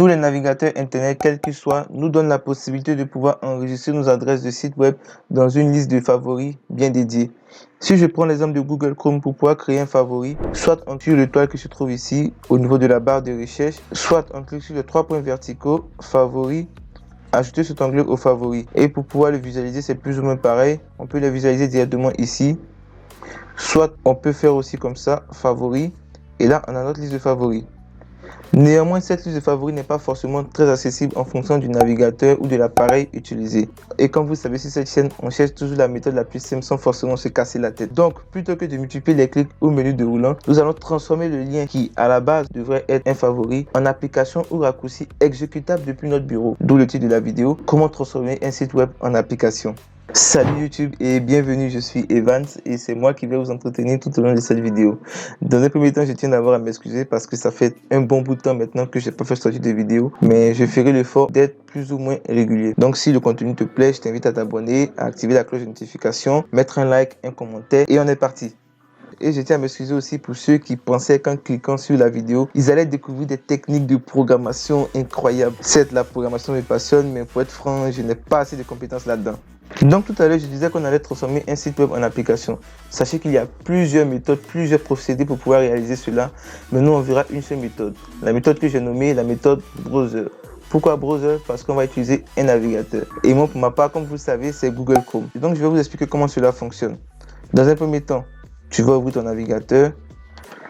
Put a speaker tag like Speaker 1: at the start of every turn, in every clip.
Speaker 1: Tous les navigateurs Internet, quels qu'ils soient, nous donnent la possibilité de pouvoir enregistrer nos adresses de site web dans une liste de favoris bien dédiée. Si je prends l'exemple de Google Chrome pour pouvoir créer un favori, soit on clique sur l'étoile qui se trouve ici au niveau de la barre de recherche, soit on clique sur les 3 points verticaux, favoris, ajouter cet onglet aux favoris. Et pour pouvoir le visualiser, c'est plus ou moins pareil. On peut le visualiser directement ici. Soit on peut faire aussi comme ça, favoris. Et là, on a notre liste de favoris. Néanmoins, cette liste de favoris n'est pas forcément très accessible en fonction du navigateur ou de l'appareil utilisé. Et comme vous savez, sur cette chaîne, on cherche toujours la méthode la plus simple sans forcément se casser la tête. Donc, plutôt que de multiplier les clics au menu déroulant, nous allons transformer le lien qui, à la base, devrait être un favori en application ou raccourci exécutable depuis notre bureau. D'où le titre de la vidéo, comment transformer un site web en application. Salut YouTube et bienvenue, je suis Evans et c'est moi qui vais vous entretenir tout au long de cette vidéo. Dans un premier temps, je tiens d'abord à m'excuser parce que ça fait un bon bout de temps maintenant que je n'ai pas fait sortir de vidéo, mais je ferai l'effort d'être plus ou moins régulier. Donc si le contenu te plaît, je t'invite à t'abonner, à activer la cloche de notification, mettre un like, un commentaire et on est parti. Et je tiens à m'excuser aussi pour ceux qui pensaient qu'en cliquant sur la vidéo, ils allaient découvrir des techniques de programmation incroyables. Certes, la programmation me passionne, mais pour être franc, je n'ai pas assez de compétences là-dedans. Donc tout à l'heure, je disais qu'on allait transformer un site web en application. Sachez qu'il y a plusieurs méthodes, plusieurs procédés pour pouvoir réaliser cela. Mais nous, on verra une seule méthode. La méthode que j'ai nommée la méthode browser. Pourquoi browser? Parce qu'on va utiliser un navigateur. Et moi, pour ma part, comme vous le savez, c'est Google Chrome. Et donc, je vais vous expliquer comment cela fonctionne. Dans un premier temps, tu vas ouvrir ton navigateur.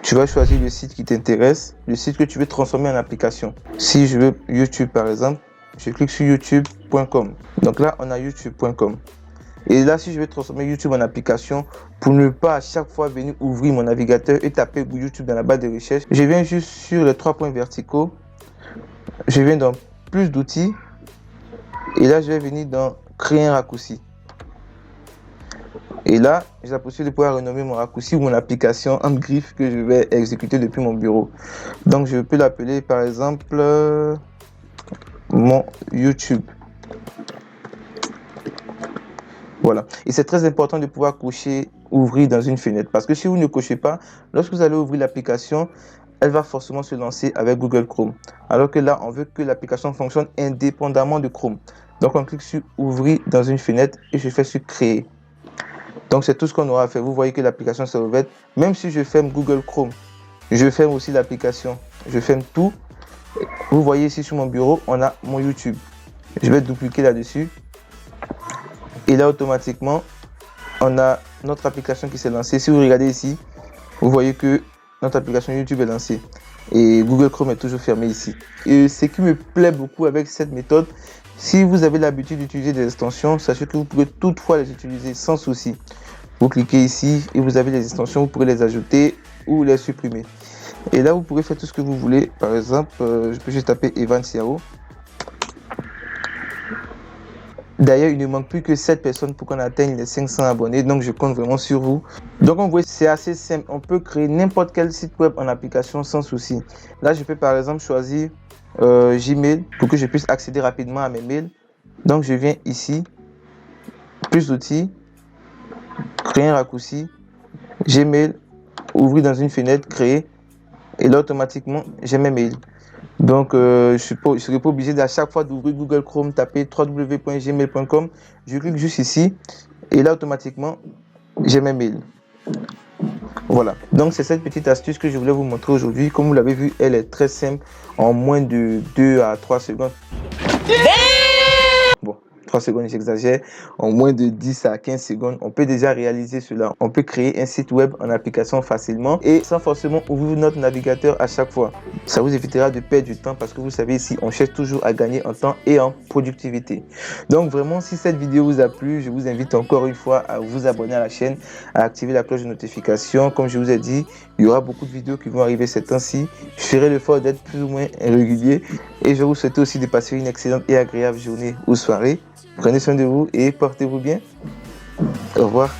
Speaker 1: Tu vas choisir le site qui t'intéresse, le site que tu veux transformer en application. Si je veux YouTube, par exemple, je clique sur youtube.com. Donc là, on a youtube.com. Et là, si je veux transformer YouTube en application, pour ne pas à chaque fois venir ouvrir mon navigateur et taper YouTube dans la barre de recherche, je viens juste sur les 3 points verticaux. Je viens dans plus d'outils. Et là, je vais venir dans créer un raccourci. Et là, j'ai la possibilité de pouvoir renommer mon raccourci ou mon application en griffe que je vais exécuter depuis mon bureau. Donc, je peux l'appeler par exemple mon YouTube. Voilà. Et c'est très important de pouvoir cocher ouvrir dans une fenêtre. Parce que si vous ne cochez pas, lorsque vous allez ouvrir l'application, elle va forcément se lancer avec Google Chrome. Alors que là, on veut que l'application fonctionne indépendamment de Chrome. Donc, on clique sur ouvrir dans une fenêtre et je fais sur créer. Donc, c'est tout ce qu'on aura à faire. Vous voyez que l'application s'est ouverte. Même si je ferme Google Chrome, je ferme aussi l'application. Je ferme tout. Vous voyez ici sur mon bureau, on a mon YouTube. Je vais dupliquer là-dessus. Et là, automatiquement, on a notre application qui s'est lancée. Si vous regardez ici, vous voyez que notre application YouTube est lancée. Et Google Chrome est toujours fermé ici. Et ce qui me plaît beaucoup avec cette méthode, si vous avez l'habitude d'utiliser des extensions, sachez que vous pouvez toutefois les utiliser sans souci. Vous cliquez ici et vous avez les extensions, vous pourrez les ajouter ou les supprimer. Et là, vous pourrez faire tout ce que vous voulez. Par exemple, je peux juste taper Evans Yao. D'ailleurs, il ne manque plus que 7 personnes pour qu'on atteigne les 500 abonnés. Donc, je compte vraiment sur vous. Donc, on voit, c'est assez simple. On peut créer n'importe quel site web en application sans souci. Là, je peux par exemple choisir Gmail pour que je puisse accéder rapidement à mes mails. Donc, je viens ici, plus d'outils, créer un raccourci, Gmail, ouvrir dans une fenêtre, créer. Et là, automatiquement, j'ai mes mails. Donc, je ne serai pas obligé d'à chaque fois d'ouvrir Google Chrome, taper www.gmail.com. Je clique juste ici et là, automatiquement, j'ai mes mails. Voilà. Donc, c'est cette petite astuce que je voulais vous montrer aujourd'hui. Comme vous l'avez vu, elle est très simple, en moins de 2 à 3 secondes. Bon, 3 secondes, j'exagère. En moins de 10 à 15 secondes, on peut déjà réaliser cela. On peut créer un site web en application facilement et sans forcément ouvrir notre navigateur à chaque fois. Ça vous évitera de perdre du temps parce que vous savez ici, on cherche toujours à gagner en temps et en productivité. Donc vraiment, si cette vidéo vous a plu, je vous invite encore une fois à vous abonner à la chaîne, à activer la cloche de notification. Comme je vous ai dit, il y aura beaucoup de vidéos qui vont arriver ces temps-ci. Je ferai l'effort d'être plus ou moins régulier et je vous souhaite aussi de passer une excellente et agréable journée ou soirée. Prenez soin de vous et portez-vous bien. Au revoir.